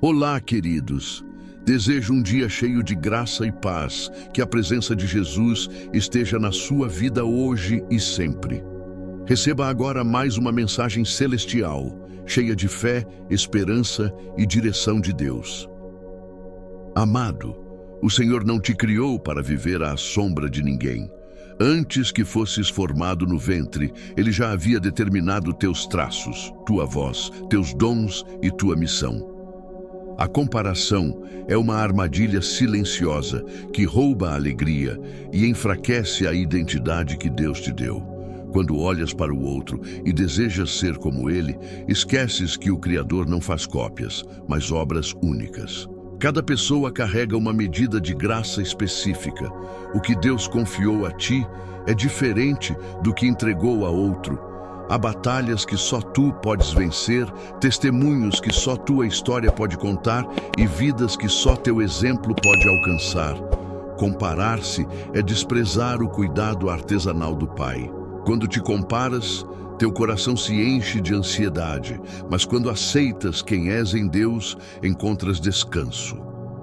Olá, queridos. Desejo um dia cheio de graça e paz, que a presença de Jesus esteja na sua vida hoje e sempre. Receba agora mais uma mensagem celestial, cheia de fé, esperança e direção de Deus. Amado, o Senhor não te criou para viver à sombra de ninguém. Antes que fosses formado no ventre, Ele já havia determinado teus traços, tua voz, teus dons e tua missão. A comparação é uma armadilha silenciosa que rouba a alegria e enfraquece a identidade que Deus te deu. Quando olhas para o outro e desejas ser como ele, esqueces que o Criador não faz cópias, mas obras únicas. Cada pessoa carrega uma medida de graça específica. O que Deus confiou a ti é diferente do que entregou a outro. Há batalhas que só tu podes vencer, testemunhos que só tua história pode contar e vidas que só teu exemplo pode alcançar. Comparar-se é desprezar o cuidado artesanal do Pai. Quando te comparas, teu coração se enche de ansiedade, mas quando aceitas quem és em Deus, encontras descanso.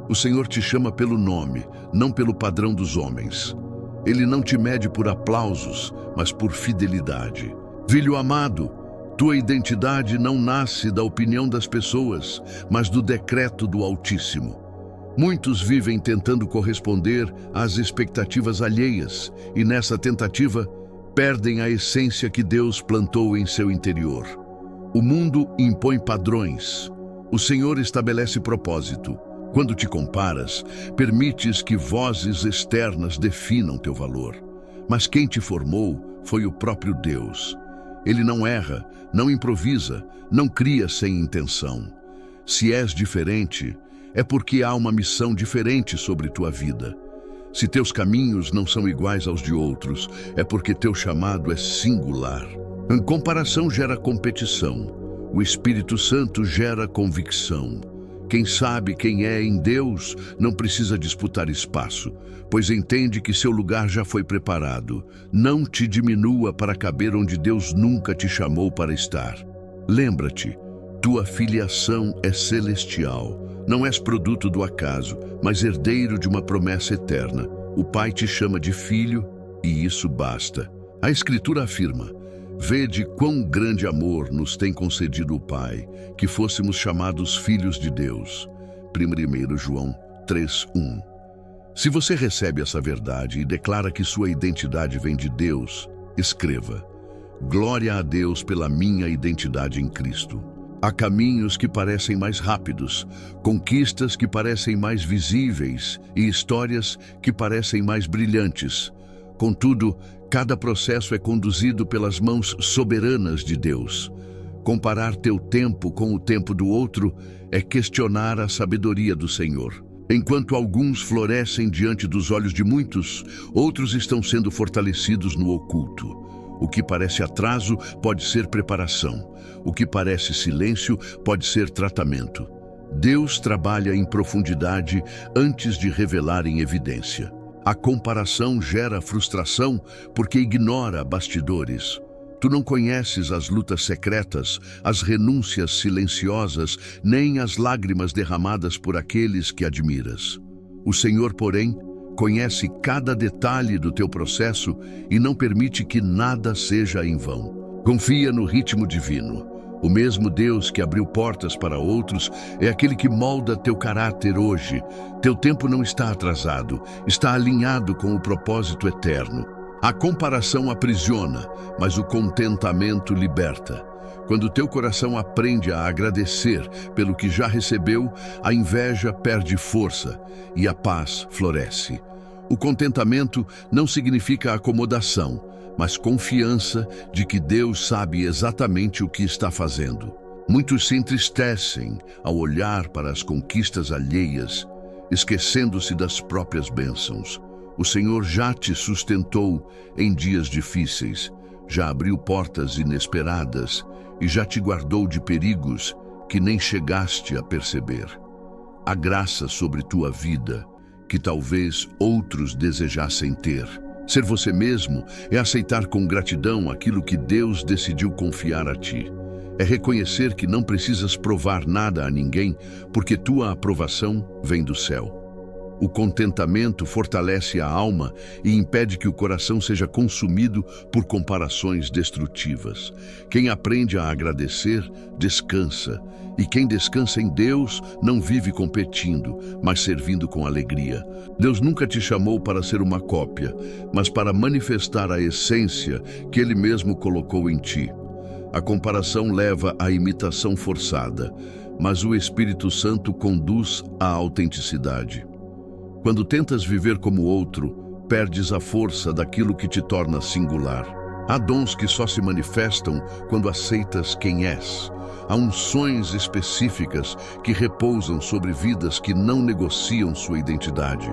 O Senhor te chama pelo nome, não pelo padrão dos homens. Ele não te mede por aplausos, mas por fidelidade. Filho amado, tua identidade não nasce da opinião das pessoas, mas do decreto do Altíssimo. Muitos vivem tentando corresponder às expectativas alheias e nessa tentativa perdem a essência que Deus plantou em seu interior. O mundo impõe padrões. O Senhor estabelece propósito. Quando te comparas, permites que vozes externas definam teu valor. Mas quem te formou foi o próprio Deus. Ele não erra, não improvisa, não cria sem intenção. Se és diferente, é porque há uma missão diferente sobre tua vida. Se teus caminhos não são iguais aos de outros, é porque teu chamado é singular. A comparação gera competição. O Espírito Santo gera convicção. Quem sabe quem é em Deus não precisa disputar espaço, pois entende que seu lugar já foi preparado. Não te diminua para caber onde Deus nunca te chamou para estar. Lembra-te, tua filiação é celestial. Não és produto do acaso, mas herdeiro de uma promessa eterna. O Pai te chama de filho e isso basta. A Escritura afirma: vede quão grande amor nos tem concedido o Pai, que fôssemos chamados filhos de Deus. 1 João 3:1. Se você recebe essa verdade e declara que sua identidade vem de Deus, escreva: glória a Deus pela minha identidade em Cristo. Há caminhos que parecem mais rápidos, conquistas que parecem mais visíveis e histórias que parecem mais brilhantes. Contudo, cada processo é conduzido pelas mãos soberanas de Deus. Comparar teu tempo com o tempo do outro é questionar a sabedoria do Senhor. Enquanto alguns florescem diante dos olhos de muitos, outros estão sendo fortalecidos no oculto. O que parece atraso pode ser preparação. O que parece silêncio pode ser tratamento. Deus trabalha em profundidade antes de revelar em evidência. A comparação gera frustração porque ignora bastidores. Tu não conheces as lutas secretas, as renúncias silenciosas, nem as lágrimas derramadas por aqueles que admiras. O Senhor, porém, conhece cada detalhe do teu processo e não permite que nada seja em vão. Confia no ritmo divino. O mesmo Deus que abriu portas para outros é aquele que molda teu caráter hoje. Teu tempo não está atrasado, está alinhado com o propósito eterno. A comparação aprisiona, mas o contentamento liberta. Quando teu coração aprende a agradecer pelo que já recebeu, a inveja perde força e a paz floresce. O contentamento não significa acomodação, mas confiança de que Deus sabe exatamente o que está fazendo. Muitos se entristecem ao olhar para as conquistas alheias, esquecendo-se das próprias bênçãos. O Senhor já te sustentou em dias difíceis, já abriu portas inesperadas e já te guardou de perigos que nem chegaste a perceber. Há graça sobre tua vida que talvez outros desejassem ter. Ser você mesmo é aceitar com gratidão aquilo que Deus decidiu confiar a ti. é reconhecer que não precisas provar nada a ninguém, porque tua aprovação vem do céu. O contentamento fortalece a alma e impede que o coração seja consumido por comparações destrutivas. Quem aprende a agradecer, descansa. E quem descansa em Deus não vive competindo, mas servindo com alegria. Deus nunca te chamou para ser uma cópia, mas para manifestar a essência que Ele mesmo colocou em ti. A comparação leva à imitação forçada, mas o Espírito Santo conduz à autenticidade. Quando tentas viver como outro, perdes a força daquilo que te torna singular. Há dons que só se manifestam quando aceitas quem és. Há unções específicas que repousam sobre vidas que não negociam sua identidade.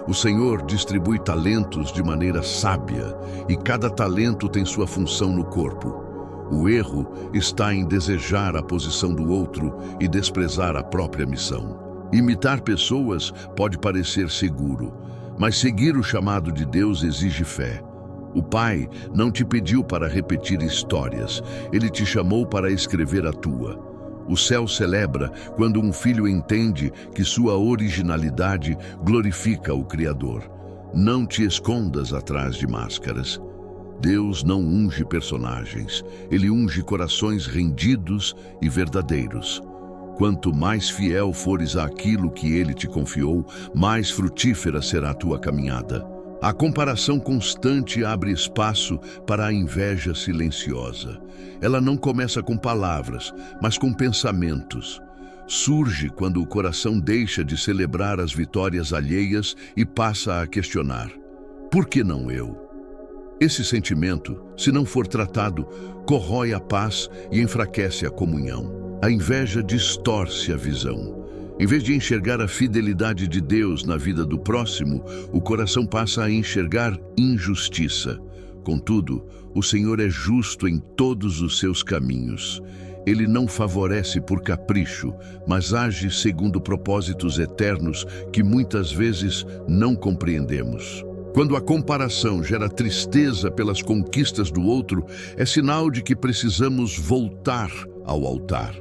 O Senhor distribui talentos de maneira sábia, e cada talento tem sua função no corpo. O erro está em desejar a posição do outro e desprezar a própria missão. Imitar pessoas pode parecer seguro, mas seguir o chamado de Deus exige fé. O Pai não te pediu para repetir histórias, Ele te chamou para escrever a tua. O céu celebra quando um filho entende que sua originalidade glorifica o Criador. Não te escondas atrás de máscaras. Deus não unge personagens, Ele unge corações rendidos e verdadeiros. Quanto mais fiel fores àquilo que Ele te confiou, mais frutífera será a tua caminhada. A comparação constante abre espaço para a inveja silenciosa. Ela não começa com palavras, mas com pensamentos. Surge quando o coração deixa de celebrar as vitórias alheias e passa a questionar: por que não eu? Esse sentimento, se não for tratado, corrói a paz e enfraquece a comunhão. A inveja distorce a visão. Em vez de enxergar a fidelidade de Deus na vida do próximo, o coração passa a enxergar injustiça. Contudo, o Senhor é justo em todos os seus caminhos. Ele não favorece por capricho, mas age segundo propósitos eternos que muitas vezes não compreendemos. Quando a comparação gera tristeza pelas conquistas do outro, é sinal de que precisamos voltar ao altar.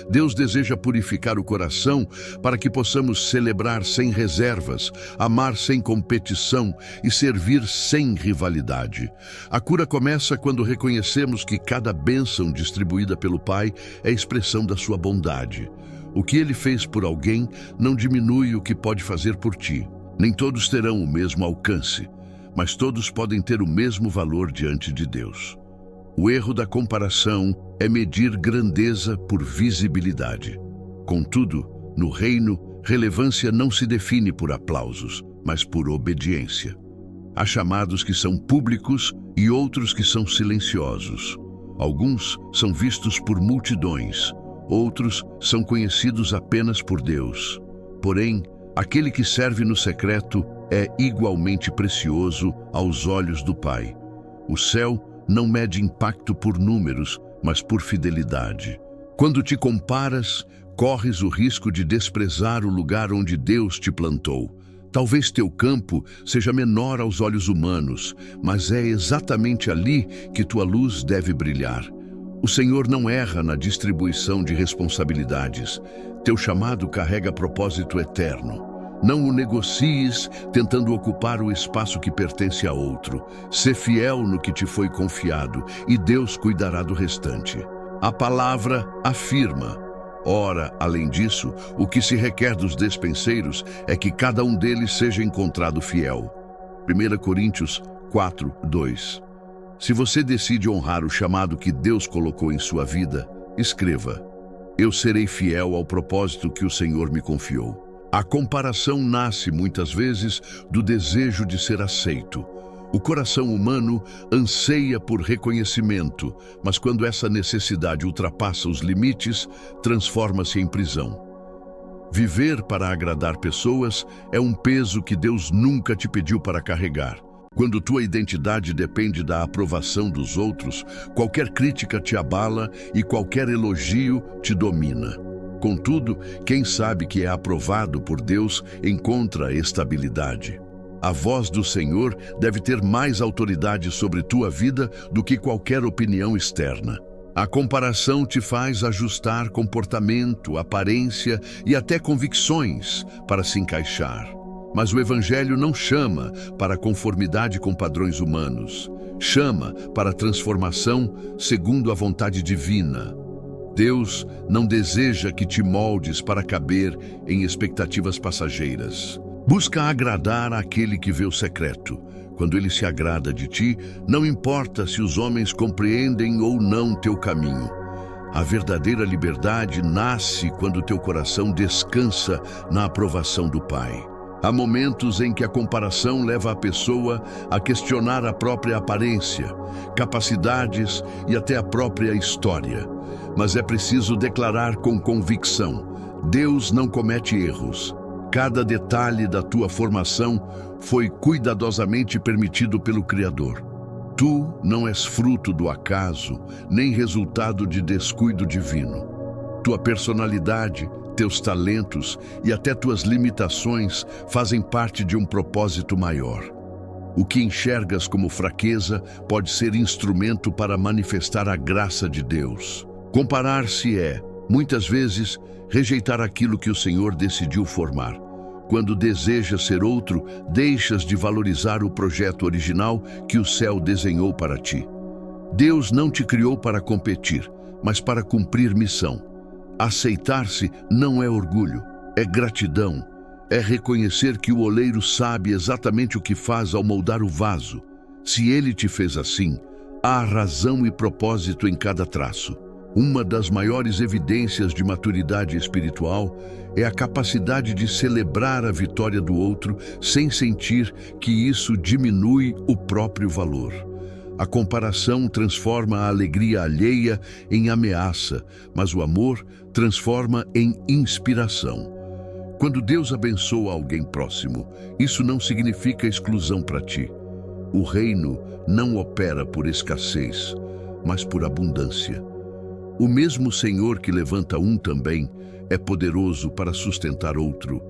Deus deseja purificar o coração para que possamos celebrar sem reservas, amar sem competição e servir sem rivalidade. A cura começa quando reconhecemos que cada bênção distribuída pelo Pai é expressão da sua bondade. O que Ele fez por alguém não diminui o que pode fazer por ti. Nem todos terão o mesmo alcance, mas todos podem ter o mesmo valor diante de Deus. O erro da comparação é medir grandeza por visibilidade. Contudo, no reino, relevância não se define por aplausos, mas por obediência. Há chamados que são públicos e outros que são silenciosos. Alguns são vistos por multidões, outros são conhecidos apenas por Deus. Porém, aquele que serve no secreto é igualmente precioso aos olhos do Pai. O céu não mede impacto por números, mas por fidelidade. Quando te comparas, corres o risco de desprezar o lugar onde Deus te plantou. Talvez teu campo seja menor aos olhos humanos, mas é exatamente ali que tua luz deve brilhar. O Senhor não erra na distribuição de responsabilidades. Teu chamado carrega propósito eterno. Não o negocies tentando ocupar o espaço que pertence a outro. Sê fiel no que te foi confiado e Deus cuidará do restante. A palavra afirma. Ora, além disso, o que se requer dos despenseiros é que cada um deles seja encontrado fiel. 1 Coríntios 4:2. Se você decide honrar o chamado que Deus colocou em sua vida, escreva: eu serei fiel ao propósito que o Senhor me confiou. A comparação nasce muitas vezes do desejo de ser aceito. O coração humano anseia por reconhecimento, mas quando essa necessidade ultrapassa os limites, transforma-se em prisão. Viver para agradar pessoas é um peso que Deus nunca te pediu para carregar. Quando tua identidade depende da aprovação dos outros, qualquer crítica te abala e qualquer elogio te domina. Contudo, quem sabe que é aprovado por Deus encontra estabilidade. A voz do Senhor deve ter mais autoridade sobre tua vida do que qualquer opinião externa. A comparação te faz ajustar comportamento, aparência e até convicções para se encaixar. Mas o Evangelho não chama para conformidade com padrões humanos. Chama para transformação segundo a vontade divina. Deus não deseja que te moldes para caber em expectativas passageiras. Busca agradar àquele que vê o secreto. Quando ele se agrada de ti, não importa se os homens compreendem ou não teu caminho. A verdadeira liberdade nasce quando teu coração descansa na aprovação do Pai. Há momentos em que a comparação leva a pessoa a questionar a própria aparência, capacidades e até a própria história. Mas é preciso declarar com convicção: Deus não comete erros. Cada detalhe da tua formação foi cuidadosamente permitido pelo Criador. Tu não és fruto do acaso, nem resultado de descuido divino. Tua personalidade, teus talentos e até tuas limitações fazem parte de um propósito maior. O que enxergas como fraqueza pode ser instrumento para manifestar a graça de Deus. Comparar-se é, muitas vezes, rejeitar aquilo que o Senhor decidiu formar. Quando desejas ser outro, deixas de valorizar o projeto original que o céu desenhou para ti. Deus não te criou para competir, mas para cumprir missão. Aceitar-se não é orgulho, é gratidão. É reconhecer que o oleiro sabe exatamente o que faz ao moldar o vaso. Se ele te fez assim, há razão e propósito em cada traço. Uma das maiores evidências de maturidade espiritual é a capacidade de celebrar a vitória do outro sem sentir que isso diminui o próprio valor. A comparação transforma a alegria alheia em ameaça, mas o amor transforma em inspiração. Quando Deus abençoa alguém próximo, isso não significa exclusão para ti. O reino não opera por escassez, mas por abundância. O mesmo Senhor que levanta um também é poderoso para sustentar outro.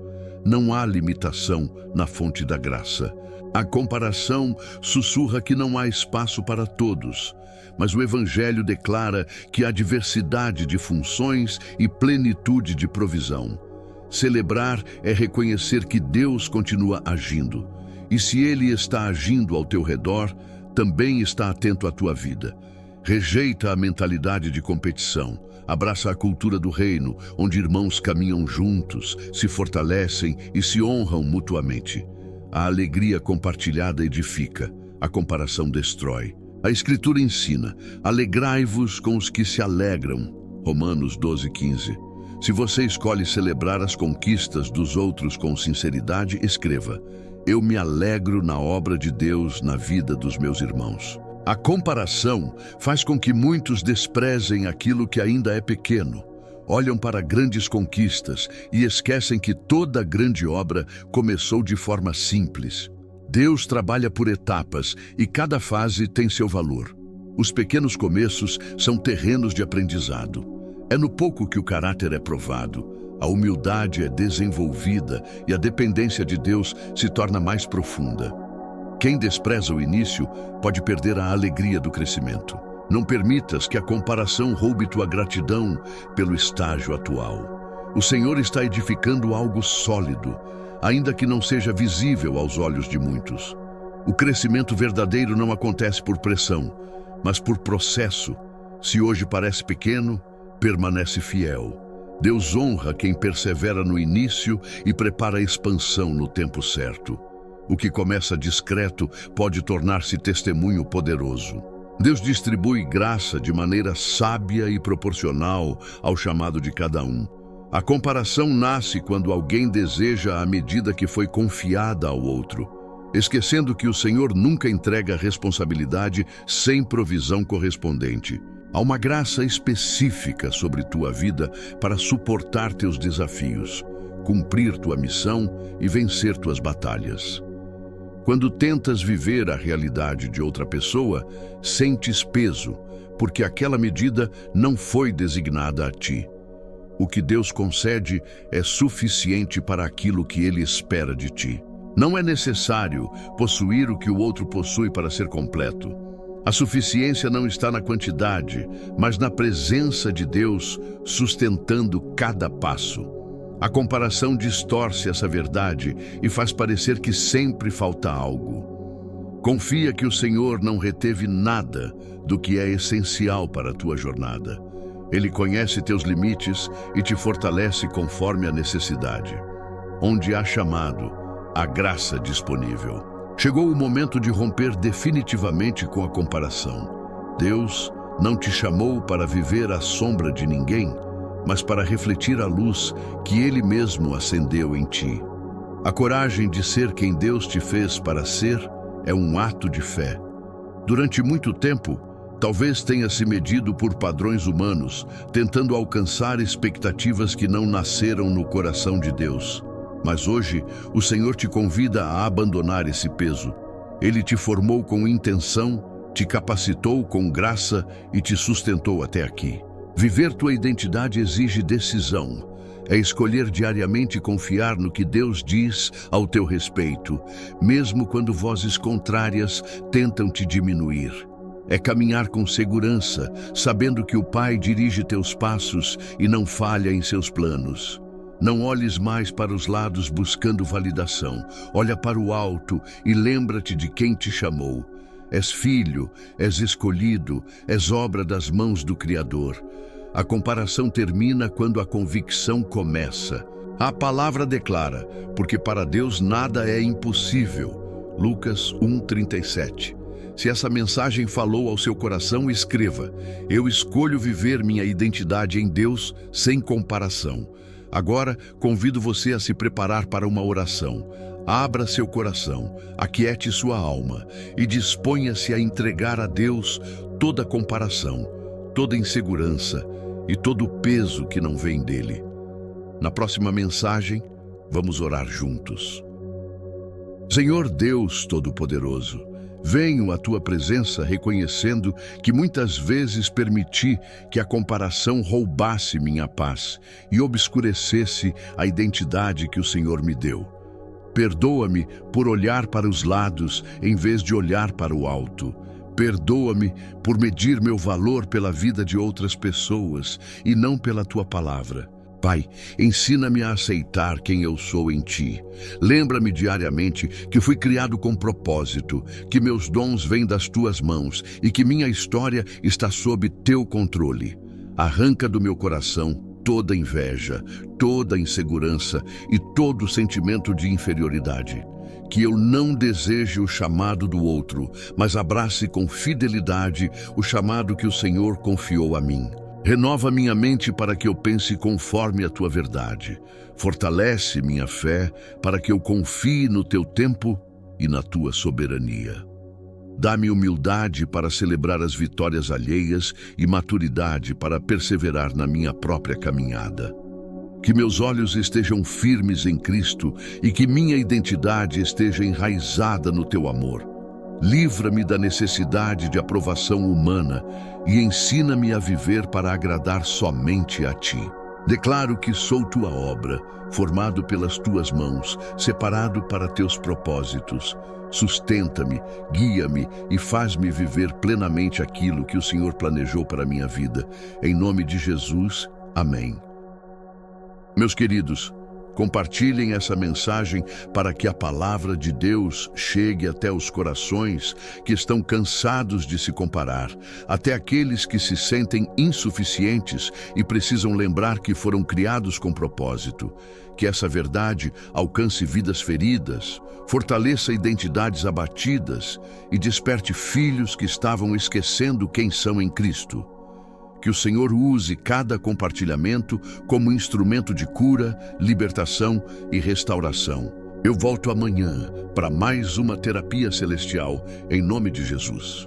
Não há limitação na fonte da graça. A comparação sussurra que não há espaço para todos, mas o Evangelho declara que há diversidade de funções e plenitude de provisão. Celebrar é reconhecer que Deus continua agindo, e se Ele está agindo ao teu redor, também está atento à tua vida. Rejeita a mentalidade de competição. Abraça a cultura do reino, onde irmãos caminham juntos, se fortalecem e se honram mutuamente. A alegria compartilhada edifica, a comparação destrói. A Escritura ensina: alegrai-vos com os que se alegram. Romanos 12:15. Se você escolhe celebrar as conquistas dos outros com sinceridade, escreva: eu me alegro na obra de Deus na vida dos meus irmãos. A comparação faz com que muitos desprezem aquilo que ainda é pequeno. Olham para grandes conquistas e esquecem que toda grande obra começou de forma simples. Deus trabalha por etapas e cada fase tem seu valor. Os pequenos começos são terrenos de aprendizado. É no pouco que o caráter é provado, a humildade é desenvolvida e a dependência de Deus se torna mais profunda. Quem despreza o início pode perder a alegria do crescimento. Não permitas que a comparação roube tua gratidão pelo estágio atual. O Senhor está edificando algo sólido, ainda que não seja visível aos olhos de muitos. O crescimento verdadeiro não acontece por pressão, mas por processo. Se hoje parece pequeno, permanece fiel. Deus honra quem persevera no início e prepara a expansão no tempo certo. O que começa discreto pode tornar-se testemunho poderoso. Deus distribui graça de maneira sábia e proporcional ao chamado de cada um. A comparação nasce quando alguém deseja a medida que foi confiada ao outro, esquecendo que o Senhor nunca entrega a responsabilidade sem provisão correspondente. Há uma graça específica sobre tua vida para suportar teus desafios, cumprir tua missão e vencer tuas batalhas. Quando tentas viver a realidade de outra pessoa, sentes peso, porque aquela medida não foi designada a ti. O que Deus concede é suficiente para aquilo que Ele espera de ti. Não é necessário possuir o que o outro possui para ser completo. A suficiência não está na quantidade, mas na presença de Deus sustentando cada passo. A comparação distorce essa verdade e faz parecer que sempre falta algo. Confia que o Senhor não reteve nada do que é essencial para a tua jornada. Ele conhece teus limites e te fortalece conforme a necessidade. Onde há chamado, há graça disponível. Chegou o momento de romper definitivamente com a comparação. Deus não te chamou para viver à sombra de ninguém, mas para refletir a luz que Ele mesmo acendeu em ti. A coragem de ser quem Deus te fez para ser é um ato de fé. Durante muito tempo, talvez tenha se medido por padrões humanos, tentando alcançar expectativas que não nasceram no coração de Deus. Mas hoje, o Senhor te convida a abandonar esse peso. Ele te formou com intenção, te capacitou com graça e te sustentou até aqui. Viver tua identidade exige decisão. É escolher diariamente confiar no que Deus diz ao teu respeito, mesmo quando vozes contrárias tentam te diminuir. É caminhar com segurança, sabendo que o Pai dirige teus passos e não falha em seus planos. Não olhes mais para os lados buscando validação. Olha para o alto e lembra-te de quem te chamou. És filho, és escolhido, és obra das mãos do Criador. A comparação termina quando a convicção começa. A palavra declara, porque para Deus nada é impossível. Lucas 1:37. Se essa mensagem falou ao seu coração, escreva: eu escolho viver minha identidade em Deus sem comparação. Agora, convido você a se preparar para uma oração. Abra seu coração, aquiete sua alma e disponha-se a entregar a Deus toda comparação, toda insegurança e todo o peso que não vem dele. Na próxima mensagem, vamos orar juntos. Senhor Deus Todo-Poderoso, venho à tua presença reconhecendo que muitas vezes permiti que a comparação roubasse minha paz e obscurecesse a identidade que o Senhor me deu. Perdoa-me por olhar para os lados em vez de olhar para o alto. Perdoa-me por medir meu valor pela vida de outras pessoas e não pela tua palavra. Pai, ensina-me a aceitar quem eu sou em Ti. Lembra-me diariamente que fui criado com propósito, que meus dons vêm das Tuas mãos e que minha história está sob Teu controle. Arranca do meu coração toda inveja, toda insegurança e todo sentimento de inferioridade. Que eu não deseje o chamado do outro, mas abrace com fidelidade o chamado que o Senhor confiou a mim. Renova minha mente para que eu pense conforme a tua verdade. Fortalece minha fé para que eu confie no teu tempo e na tua soberania. Dá-me humildade para celebrar as vitórias alheias e maturidade para perseverar na minha própria caminhada. Que meus olhos estejam firmes em Cristo e que minha identidade esteja enraizada no teu amor. Livra-me da necessidade de aprovação humana e ensina-me a viver para agradar somente a Ti. Declaro que sou Tua obra, formado pelas Tuas mãos, separado para Teus propósitos. Sustenta-me, guia-me e faz-me viver plenamente aquilo que o Senhor planejou para a minha vida. Em nome de Jesus, amém. Meus queridos, compartilhem essa mensagem para que a palavra de Deus chegue até os corações que estão cansados de se comparar, até aqueles que se sentem insuficientes e precisam lembrar que foram criados com propósito. Que essa verdade alcance vidas feridas, fortaleça identidades abatidas e desperte filhos que estavam esquecendo quem são em Cristo. Que o Senhor use cada compartilhamento como instrumento de cura, libertação e restauração. Eu volto amanhã para mais uma terapia celestial, em nome de Jesus.